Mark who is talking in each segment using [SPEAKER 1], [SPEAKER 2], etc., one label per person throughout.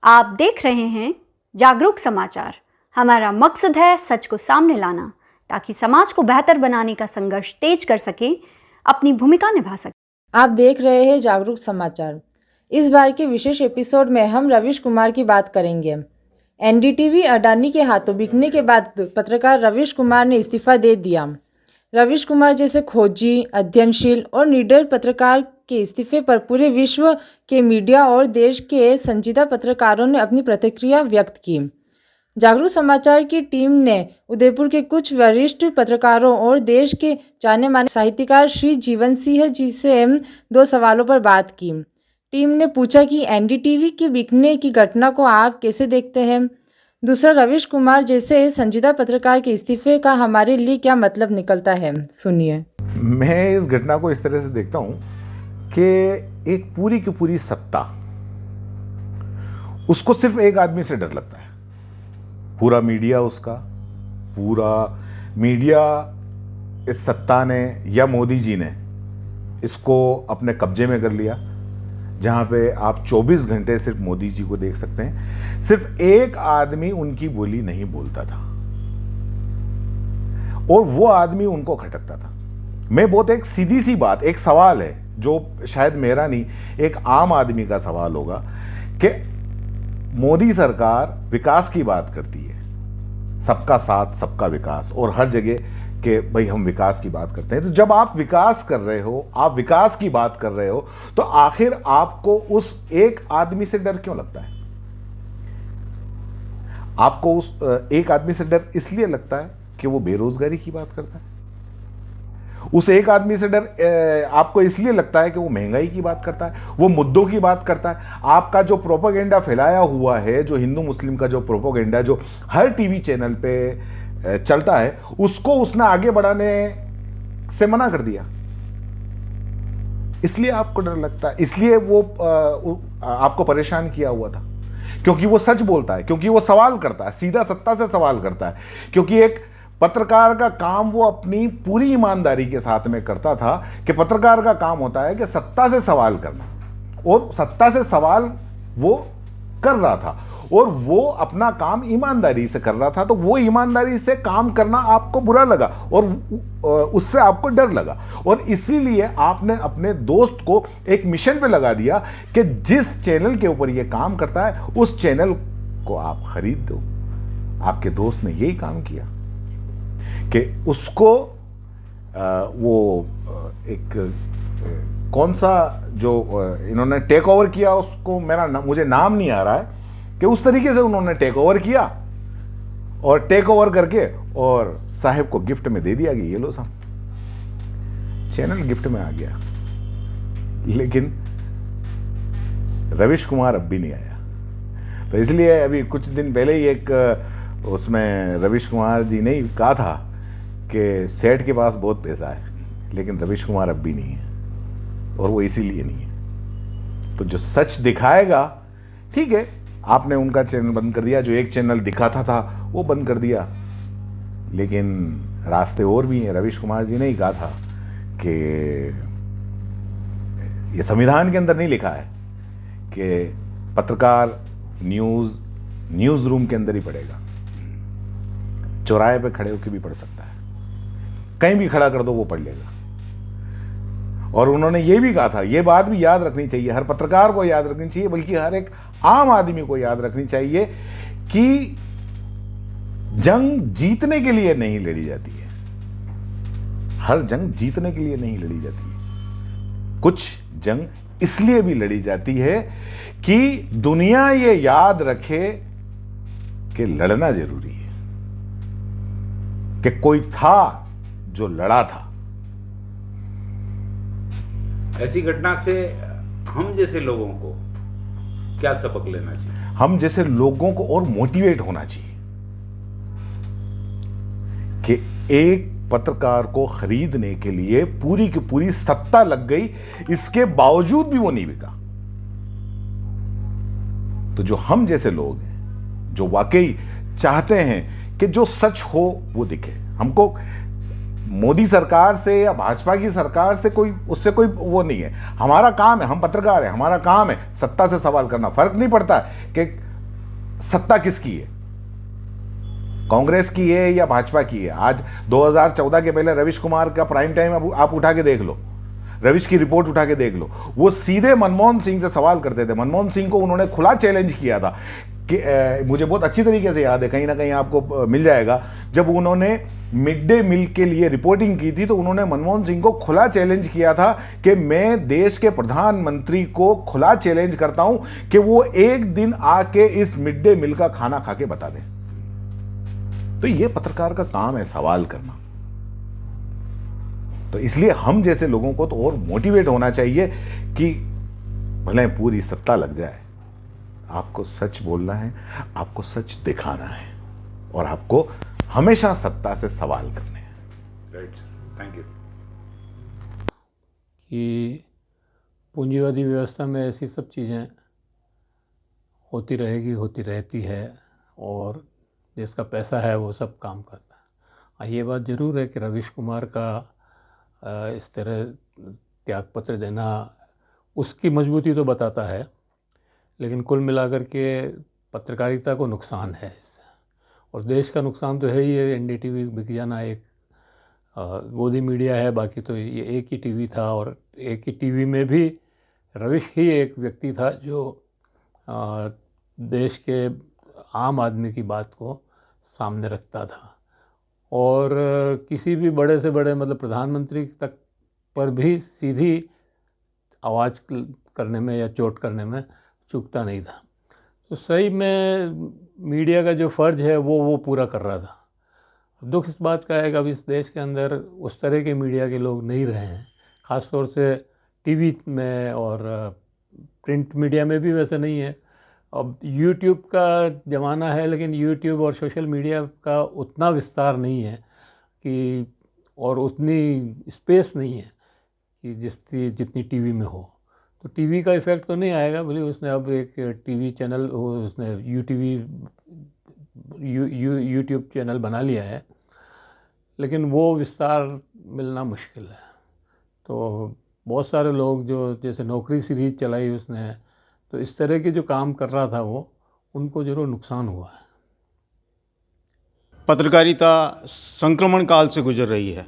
[SPEAKER 1] आप देख रहे हैं जागरूक समाचार। हमारा मकसद है सच को सामने लाना ताकि समाज को बेहतर बनाने का संघर्ष तेज कर सके, अपनी भूमिका निभा सके।
[SPEAKER 2] आप देख रहे हैं जागरूक समाचार। इस बार के विशेष एपिसोड में हम रवीश कुमार की बात करेंगे। एनडीटीवी अडानी के हाथों बिकने के बाद पत्रकार रवीश कुमार ने इस्तीफा दे दिया। रवीश कुमार जैसे खोजी, अध्ययनशील और निडर पत्रकार के इस्तीफे पर पूरे विश्व के मीडिया और देश के संजीदा पत्रकारों ने अपनी प्रतिक्रिया व्यक्त की। जागरूक समाचार की टीम ने उदयपुर के कुछ वरिष्ठ पत्रकारों और देश के जाने माने साहित्यकार श्री जीवन सिंह जी से 2 सवालों पर बात की। टीम ने पूछा कि एनडीटीवी के बिकने की घटना को आप कैसे देखते हैं। दूसरा, रवीश कुमार जैसे संजीदा पत्रकार के इस्तीफे का हमारे लिए क्या मतलब निकलता है, सुनिए।
[SPEAKER 3] मैं इस घटना को इस तरह से देखता हूं कि एक पूरी की पूरी सत्ता, उसको सिर्फ एक आदमी से डर लगता है। पूरा मीडिया इस सत्ता ने या मोदी जी ने इसको अपने कब्जे में कर लिया, जहां पे आप 24 घंटे सिर्फ मोदी जी को देख सकते हैं। सिर्फ एक आदमी उनकी बोली नहीं बोलता था और वो आदमी उनको खटकता था। मैं बहुत एक सीधी सी बात, एक सवाल है जो शायद मेरा नहीं, एक आम आदमी का सवाल होगा कि मोदी सरकार विकास की बात करती है, सबका साथ सबका विकास, और हर जगह कि भाई हम विकास की बात करते हैं। तो जब आप विकास कर रहे हो, आप विकास की बात कर रहे हो, तो आखिर आपको उस एक आदमी से डर क्यों लगता है? आपको उस एक आदमी से डर इसलिए लगता है कि वो बेरोजगारी की बात करता है। उस एक आदमी से डर आपको इसलिए लगता है कि वो महंगाई की बात करता है, वो मुद्दों की बात करता है। आपका जो प्रोपेगेंडा फैलाया हुआ है, जो हिंदू मुस्लिम का जो प्रोपेगेंडा जो हर टीवी चैनल पे चलता है, उसको उसने आगे बढ़ाने से मना कर दिया। इसलिए आपको डर लगता है, इसलिए वो आपको परेशान किया हुआ था, क्योंकि वो सच बोलता है, क्योंकि वो सवाल करता है, सीधा सत्ता से सवाल करता है। क्योंकि एक पत्रकार का काम वो अपनी पूरी ईमानदारी के साथ में करता था कि पत्रकार का काम होता है कि सत्ता से सवाल करना, और सत्ता से सवाल वो कर रहा था और वो अपना काम ईमानदारी से कर रहा था। तो वो ईमानदारी से काम करना आपको बुरा लगा और उससे आपको डर लगा, और इसीलिए आपने अपने दोस्त को एक मिशन पे लगा दिया कि जिस चैनल के ऊपर ये काम करता है उस चैनल को आप खरीद दो। आपके दोस्त ने यही काम किया कि उसको वो एक कौन सा जो इन्होंने टेक ओवर किया, उसको मुझे नाम नहीं आ रहा है, कि उस तरीके से उन्होंने टेक ओवर किया और टेक ओवर करके और साहब को गिफ्ट में दे दिया कि ये लो साहब, चैनल गिफ्ट में आ गया। लेकिन रवीश कुमार अब भी नहीं आया। तो इसलिए अभी कुछ दिन पहले ही एक उसमें रवीश कुमार जी ने ही कहा था कि सेठ के पास बहुत पैसा है, लेकिन रवीश कुमार अब भी नहीं है, और वो इसीलिए नहीं है। तो जो सच दिखाएगा, ठीक है, आपने उनका चैनल बंद कर दिया, जो एक चैनल दिखाता था वो बंद कर दिया, लेकिन रास्ते और भी हैं। रवीश कुमार जी ने ही कहा था कि ये संविधान के अंदर नहीं लिखा है कि पत्रकार न्यूज रूम के अंदर ही पढ़ेगा, चौराहे पे खड़े होकर भी पढ़ सकता है, कहीं भी खड़ा कर दो वो पढ़ लेगा। और उन्होंने ये भी कहा था, ये बात भी याद रखनी चाहिए, हर पत्रकार को याद रखनी चाहिए, बल्कि हर एक आम आदमी को याद रखनी चाहिए कि जंग जीतने के लिए नहीं लड़ी जाती है। हर जंग जीतने के लिए नहीं लड़ी जाती है। कुछ जंग इसलिए भी लड़ी जाती है कि दुनिया ये याद रखे कि लड़ना जरूरी है, कि कोई था जो लड़ा था।
[SPEAKER 4] ऐसी घटना से हम जैसे लोगों को क्या सबक लेना चाहिए?
[SPEAKER 3] हम जैसे लोगों को और मोटिवेट होना चाहिए कि एक पत्रकार को खरीदने के लिए पूरी की पूरी सत्ता लग गई, इसके बावजूद भी वो नहीं बिका। तो जो हम जैसे लोग हैं, जो वाकई चाहते हैं कि जो सच हो वो दिखे, हमको मोदी सरकार से या भाजपा की सरकार से उससे कोई वो नहीं है। हमारा काम है, हम पत्रकार हैं, हमारा काम है सत्ता से सवाल करना। फर्क नहीं पड़ता कि सत्ता किसकी है, कांग्रेस की है या भाजपा की है? आज 2014 के पहले रविश कुमार का प्राइम टाइम आप उठा के देख लो, रविश की रिपोर्ट उठा के देख लो, वो सीधे मनमोहन सिंह से सवाल करते थे। मनमोहन सिंह को उन्होंने खुला चैलेंज किया था कि मुझे बहुत अच्छी तरीके से याद है, कहीं ना कहीं आपको मिल जाएगा, जब उन्होंने मिड डे मील के लिए रिपोर्टिंग की थी तो उन्होंने मनमोहन सिंह को खुला चैलेंज किया था कि मैं देश के प्रधानमंत्री को खुला चैलेंज करता हूं कि वो एक दिन आके इस मिड डे मील का खाना खा के बता दें। तो ये पत्रकार का काम है, सवाल करना। तो इसलिए हम जैसे लोगों को तो और मोटिवेट होना चाहिए कि भले पूरी सत्ता लग जाए, आपको सच बोलना है, आपको सच दिखाना है और आपको हमेशा सत्ता से सवाल करने हैं।
[SPEAKER 4] Right, thank you.
[SPEAKER 5] कि पूंजीवादी व्यवस्था में ऐसी सब चीज़ें होती रहेगी, होती रहती है, और जिसका पैसा है वो सब काम करता है। हाँ, ये बात ज़रूर है कि रविश कुमार का इस तरह त्यागपत्र देना उसकी मजबूती तो बताता है, लेकिन कुल मिलाकर के पत्रकारिता को नुकसान है इससे, और देश का नुकसान तो है ही है। एनडीटीवी बिक जाना एक गोदी मीडिया है, बाकी तो ये एक ही टीवी था, और एक ही टीवी में भी रविश ही एक व्यक्ति था जो देश के आम आदमी की बात को सामने रखता था, और किसी भी बड़े से बड़े मतलब प्रधानमंत्री तक पर भी सीधी आवाज़ करने में या चोट करने में चूकता नहीं था। तो सही में मीडिया का जो फ़र्ज है वो पूरा कर रहा था। दुख इस बात का है कि अब इस देश के अंदर उस तरह के मीडिया के लोग नहीं रहे हैं, ख़ास तौर से टीवी में, और प्रिंट मीडिया में भी वैसे नहीं है। अब यूट्यूब का ज़माना है, लेकिन यूट्यूब और सोशल मीडिया का उतना विस्तार नहीं है कि, और उतनी स्पेस नहीं है कि जितनी टीवी में हो। तो टीवी का इफ़ेक्ट तो नहीं आएगा, भले उसने अब एक टीवी चैनल, उसने यूट्यूब चैनल बना लिया है, लेकिन वो विस्तार मिलना मुश्किल है। तो बहुत सारे लोग जो जैसे नौकरी सीरीज चलाई उसने, तो इस तरह के जो काम कर रहा था वो, उनको जरूर नुकसान हुआ है।
[SPEAKER 6] पत्रकारिता संक्रमण काल से गुजर रही है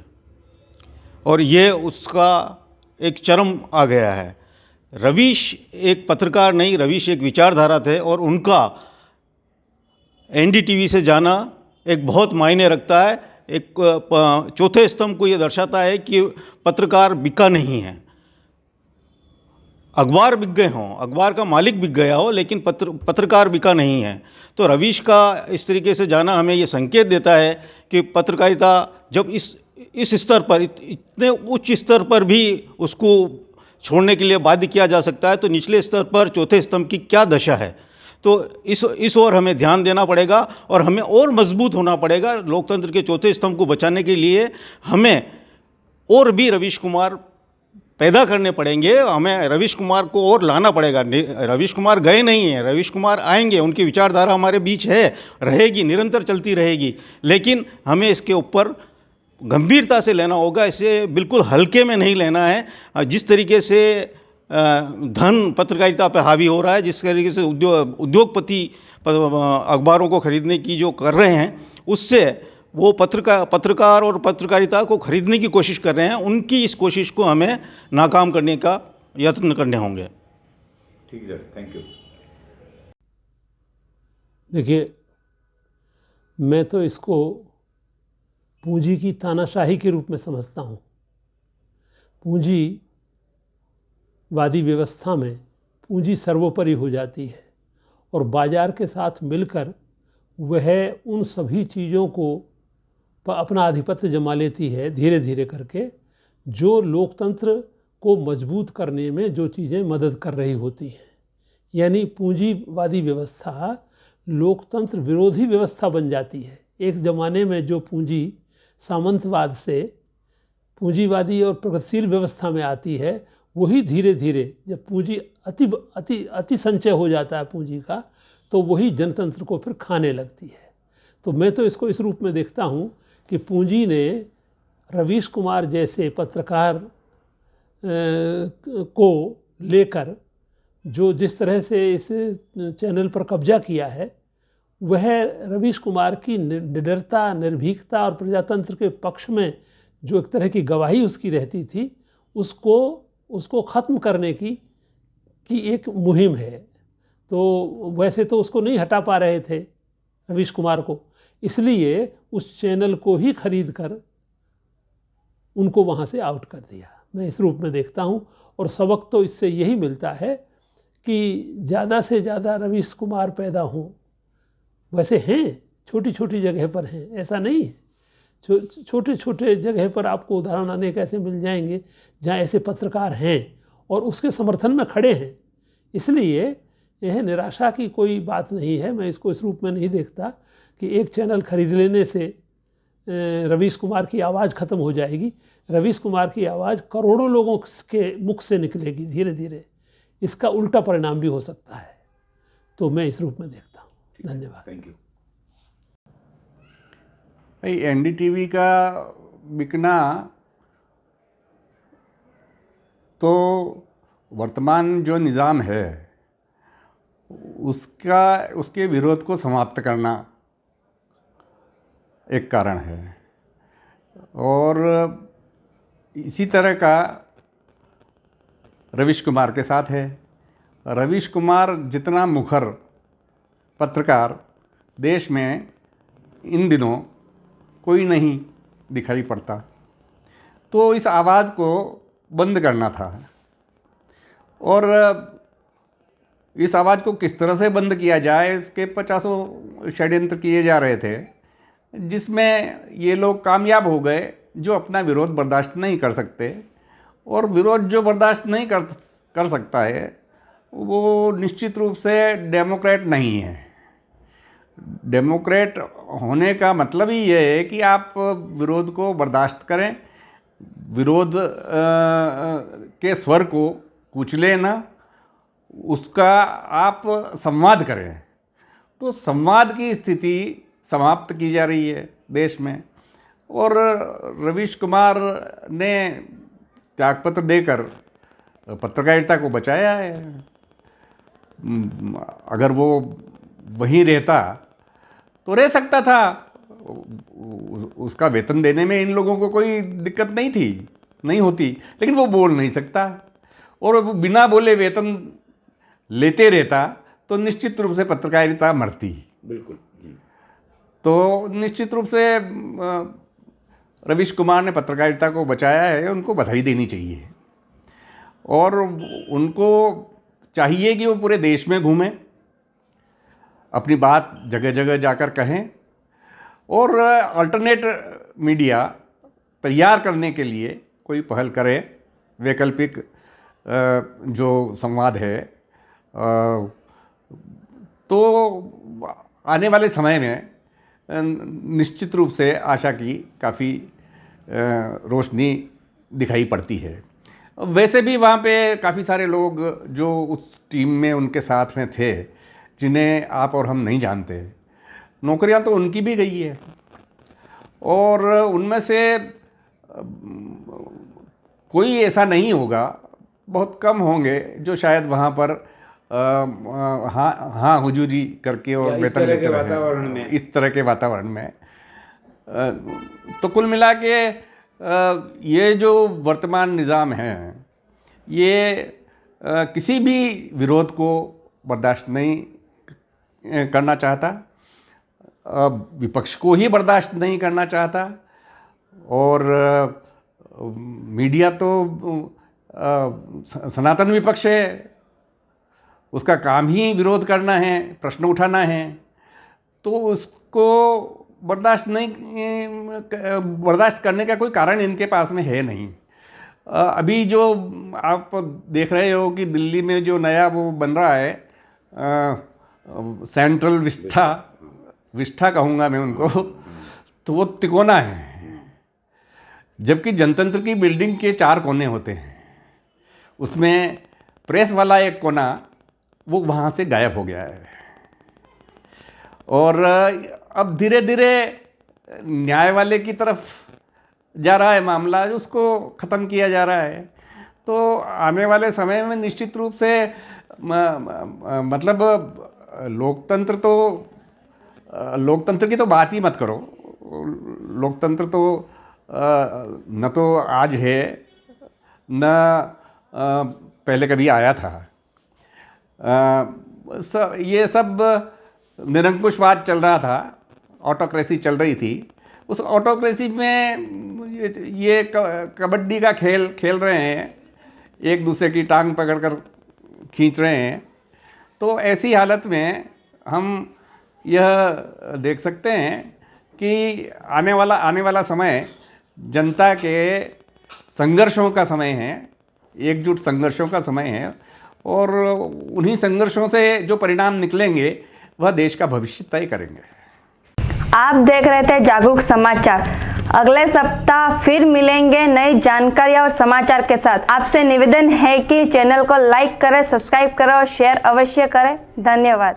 [SPEAKER 6] और ये उसका एक चरम आ गया है। रविश एक पत्रकार नहीं, रविश एक विचारधारा थे, और उनका एनडीटीवी से जाना एक बहुत मायने रखता है। एक चौथे स्तंभ को ये दर्शाता है कि पत्रकार बिका नहीं है। अखबार बिक गए हों, अखबार का मालिक बिक गया हो, लेकिन पत्रकार बिका नहीं है। तो रविश का इस तरीके से जाना हमें ये संकेत देता है कि पत्रकारिता जब इस स्तर पर, इतने उच्च स्तर पर भी उसको छोड़ने के लिए बाध्य किया जा सकता है, तो निचले स्तर पर चौथे स्तंभ की क्या दशा है। तो इस ओर हमें ध्यान देना पड़ेगा और हमें और मजबूत होना पड़ेगा। लोकतंत्र के चौथे स्तंभ को बचाने के लिए हमें और भी रविश कुमार पैदा करने पड़ेंगे, हमें रविश कुमार को और लाना पड़ेगा। रविश कुमार गए नहीं हैं, रविश कुमार आएंगे, उनकी विचारधारा हमारे बीच है, रहेगी, निरंतर चलती रहेगी, लेकिन हमें इसके ऊपर गंभीरता से लेना होगा। इसे बिल्कुल हल्के में नहीं लेना है। जिस तरीके से धन पत्रकारिता पर हावी हो रहा है, जिस तरीके से उद्योगपति अखबारों को खरीदने की जो कर रहे हैं, उससे वो पत्रकार और पत्रकारिता को खरीदने की कोशिश कर रहे हैं। उनकी इस कोशिश को हमें नाकाम करने का यत्न करने होंगे।
[SPEAKER 4] ठीक है, थैंक यू।
[SPEAKER 7] देखिए, मैं तो इसको पूंजी की तानाशाही के रूप में समझता हूँ। पूंजीवादी व्यवस्था में पूंजी सर्वोपरि हो जाती है और बाजार के साथ मिलकर वह उन सभी चीज़ों को अपना आधिपत्य जमा लेती है धीरे धीरे करके, जो लोकतंत्र को मजबूत करने में जो चीज़ें मदद कर रही होती हैं। यानी पूंजीवादी व्यवस्था लोकतंत्र विरोधी व्यवस्था बन जाती है। एक ज़माने में जो पूंजी सामंतवाद से पूंजीवादी और प्रगतिशील व्यवस्था में आती है, वही धीरे धीरे जब पूंजी अति संचय हो जाता है पूंजी का, तो वही जनतंत्र को फिर खाने लगती है। तो मैं तो इसको इस रूप में देखता हूँ कि पूंजी ने रवीश कुमार जैसे पत्रकार को लेकर जो जिस तरह से इस चैनल पर कब्जा किया है, वह रवीश कुमार की निडरता, निर्भीकता और प्रजातंत्र के पक्ष में जो एक तरह की गवाही उसकी रहती थी, उसको ख़त्म करने की एक मुहिम है। तो वैसे तो उसको नहीं हटा पा रहे थे रवीश कुमार को, इसलिए उस चैनल को ही खरीद कर उनको वहाँ से आउट कर दिया। मैं इस रूप में देखता हूँ। और सबक तो इससे यही मिलता है कि ज़्यादा से ज़्यादा रवीश कुमार पैदा हों। वैसे हैं, छोटी छोटी जगह पर हैं, ऐसा नहीं है। छोटे छोटे जगह पर आपको उदाहरण अनेक ऐसे मिल जाएंगे जहाँ ऐसे पत्रकार हैं और उसके समर्थन में खड़े हैं। इसलिए यह निराशा की कोई बात नहीं है। मैं इसको इस रूप में नहीं देखता कि एक चैनल खरीद लेने से रवीश कुमार की आवाज़ ख़त्म हो जाएगी। रवीश कुमार की आवाज़ करोड़ों लोगों के मुख से निकलेगी धीरे धीरे। इसका उल्टा परिणाम भी हो सकता है। तो मैं इस रूप में देखता हूँ। धन्यवाद।
[SPEAKER 4] Thank you.
[SPEAKER 8] भाई एनडीटीवी का बिकना तो वर्तमान जो निज़ाम है उसके विरोध को समाप्त करना एक कारण है। और इसी तरह का रवीश कुमार के साथ है। रवीश कुमार जितना मुखर पत्रकार देश में इन दिनों कोई नहीं दिखाई पड़ता। तो इस आवाज़ को बंद करना था। और इस आवाज़ को किस तरह से बंद किया जाए, इसके 50 षड्यंत्र किए जा रहे थे, जिसमें ये लोग कामयाब हो गए जो अपना विरोध बर्दाश्त नहीं कर सकते। और विरोध जो बर्दाश्त नहीं कर सकता है वो निश्चित रूप से डेमोक्रेट नहीं है। डेमोक्रेट होने का मतलब ही ये है कि आप विरोध को बर्दाश्त करें, विरोध के स्वर को कुचलें ना, उसका आप संवाद करें। तो संवाद की स्थिति समाप्त की जा रही है देश में। और रवीश कुमार ने त्यागपत्र देकर पत्रकारिता को बचाया है। अगर वो वहीं रहता तो रह सकता था, उसका वेतन देने में इन लोगों को कोई दिक्कत नहीं होती, लेकिन वो बोल नहीं सकता। और वो बिना बोले वेतन लेते रहता तो निश्चित रूप से पत्रकारिता मरती।
[SPEAKER 4] बिल्कुल जी।
[SPEAKER 8] तो निश्चित रूप से रवीश कुमार ने पत्रकारिता को बचाया है, उनको बधाई देनी चाहिए। और उनको चाहिए कि वो पूरे देश में घूमें, अपनी बात जगह जगह जाकर कहें और अल्टरनेट मीडिया तैयार करने के लिए कोई पहल करे। वैकल्पिक जो संवाद है, तो आने वाले समय में निश्चित रूप से आशा की काफ़ी रोशनी दिखाई पड़ती है। वैसे भी वहाँ पे काफ़ी सारे लोग जो उस टीम में उनके साथ में थे, जिन्हें आप और हम नहीं जानते, नौकरियाँ तो उनकी भी गई है। और उनमें से कोई ऐसा नहीं होगा, बहुत कम होंगे जो शायद वहाँ पर हाँ हुजूरी करके और वेतन लेते रहे इस तरह के वातावरण में। तो कुल मिला के ये जो वर्तमान निज़ाम है, ये किसी भी विरोध को बर्दाश्त नहीं करना चाहता, विपक्ष को ही बर्दाश्त नहीं करना चाहता। और मीडिया तो सनातन विपक्ष है, उसका काम ही विरोध करना है, प्रश्न उठाना है। तो उसको बर्दाश्त करने का कोई कारण इनके पास में है नहीं। अभी जो आप देख रहे हो कि दिल्ली में जो नया वो बन रहा है, सेंट्रल विस्टा कहूँगा मैं उनको, तो वो तिकोना है। जबकि जनतंत्र की बिल्डिंग के 4 कोने होते हैं, उसमें प्रेस वाला एक कोना वो वहाँ से गायब हो गया है। और अब धीरे धीरे न्याय वाले की तरफ जा रहा है मामला, उसको ख़त्म किया जा रहा है। तो आने वाले समय में निश्चित रूप से मतलब लोकतंत्र तो लोकतंत्र की तो बात ही मत करो। लोकतंत्र तो न तो आज है न पहले कभी आया था। ये सब निरंकुशवाद चल रहा था, ऑटोक्रेसी चल रही थी। उस ऑटोक्रेसी में ये कबड्डी का खेल खेल रहे हैं, एक दूसरे की टांग पकड़कर खींच रहे हैं। तो ऐसी हालत में हम यह देख सकते हैं कि आने वाला समय जनता के संघर्षों का समय है, एकजुट संघर्षों का समय है, और उन्हीं संघर्षों से जो परिणाम निकलेंगे वह देश का भविष्य तय करेंगे।
[SPEAKER 9] आप देख रहे थे जागरूक समाचार। अगले सप्ताह फिर मिलेंगे नई जानकारी और समाचार के साथ। आपसे निवेदन है कि चैनल को लाइक करें, सब्सक्राइब करें और शेयर अवश्य करें। धन्यवाद।